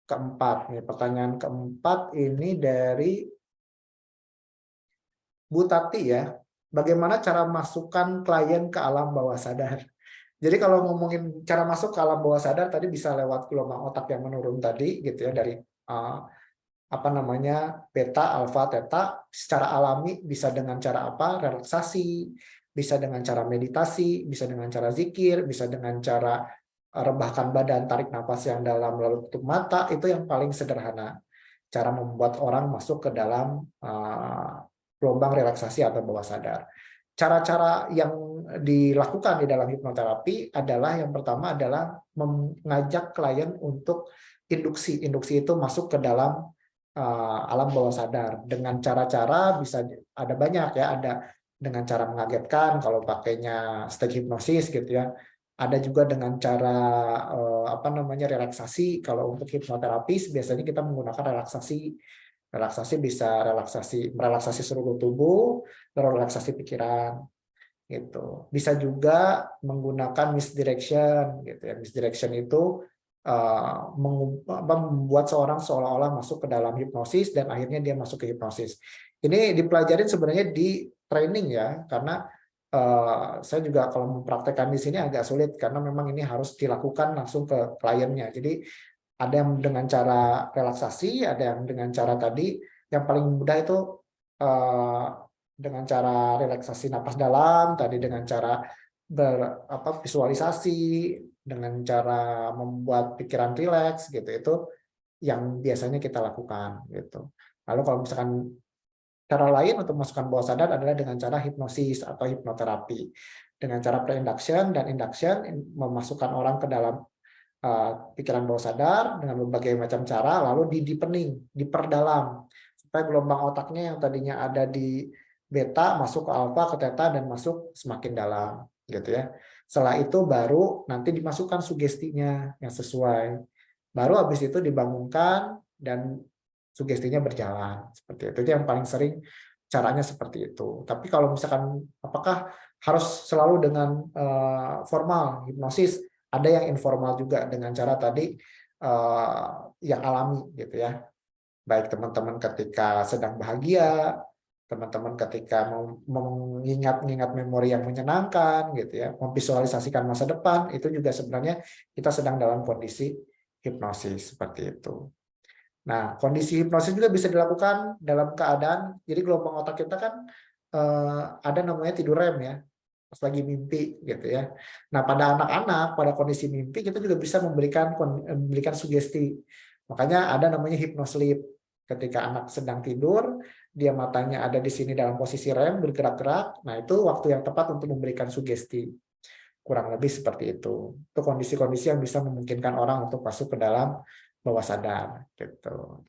keempat nih, pertanyaan keempat ini dari Bu Tati ya. Bagaimana cara masukkan klien ke alam bawah sadar? Jadi kalau ngomongin cara masuk ke alam bawah sadar tadi bisa lewat gelombang otak yang menurun tadi gitu ya, dari apa namanya, beta, alfa, teta. Secara alami bisa dengan cara apa? Relaksasi, bisa dengan cara meditasi, bisa dengan cara zikir, bisa dengan cara rebahkan badan, tarik nafas yang dalam lalu tutup mata. Itu yang paling sederhana cara membuat orang masuk ke dalam gelombang relaksasi atau bawah sadar. Cara-cara yang dilakukan di dalam hipnoterapi adalah, yang pertama adalah mengajak klien untuk induksi. Induksi itu masuk ke dalam alam bawah sadar dengan cara-cara bisa ada banyak ya, ada dengan cara mengagetkan kalau pakainya stage hipnosis gitu ya. Ada juga dengan cara apa namanya, relaksasi. Kalau untuk hipnoterapis biasanya kita menggunakan relaksasi. Relaksasi bisa merelaksasi seluruh tubuh, relaksasi pikiran gitu. Bisa juga menggunakan misdirection gitu ya. Misdirection itu membuat seorang seolah-olah masuk ke dalam hipnosis dan akhirnya dia masuk ke hipnosis. Ini dipelajarin sebenarnya di training ya, karena saya juga kalau mempraktekkan di sini agak sulit karena memang ini harus dilakukan langsung ke kliennya. Jadi ada yang dengan cara relaksasi, ada yang dengan cara tadi. Yang paling mudah itu dengan cara relaksasi napas dalam, tadi dengan cara visualisasi, dengan cara membuat pikiran rileks gitu. Itu yang biasanya kita lakukan gitu. Lalu kalau misalkan cara lain untuk masukkan bawah sadar adalah dengan cara hipnosis atau hipnoterapi. Dengan cara pre-induction dan induction, memasukkan orang ke dalam pikiran bawah sadar dengan berbagai macam cara, lalu dideepening, diperdalam, supaya gelombang otaknya yang tadinya ada di beta masuk ke alfa, ke theta, dan masuk semakin dalam gitu ya. Setelah itu baru nanti dimasukkan sugestinya yang sesuai. Baru habis itu dibangunkan dan sugestinya berjalan seperti itu. Itu yang paling sering caranya seperti itu. Tapi kalau misalkan apakah harus selalu dengan formal hipnosis? Ada yang informal juga dengan cara tadi yang alami gitu ya. Baik teman-teman ketika sedang bahagia, teman-teman ketika mengingat-ingat memori yang menyenangkan gitu ya, memvisualisasikan masa depan, itu juga sebenarnya kita sedang dalam kondisi hipnosis seperti itu. Nah, kondisi hipnosis juga bisa dilakukan dalam keadaan, jadi gelombang otak kita kan ada namanya tidur REM ya, pas lagi mimpi gitu ya. Nah, pada anak-anak pada kondisi mimpi kita juga bisa memberikan sugesti. Makanya ada namanya hypnosleep. Ketika anak sedang tidur, dia matanya ada di sini dalam posisi REM bergerak-gerak. Nah, itu waktu yang tepat untuk memberikan sugesti. Kurang lebih seperti itu. Itu kondisi-kondisi yang bisa memungkinkan orang untuk masuk ke dalam bawah sadar gitu.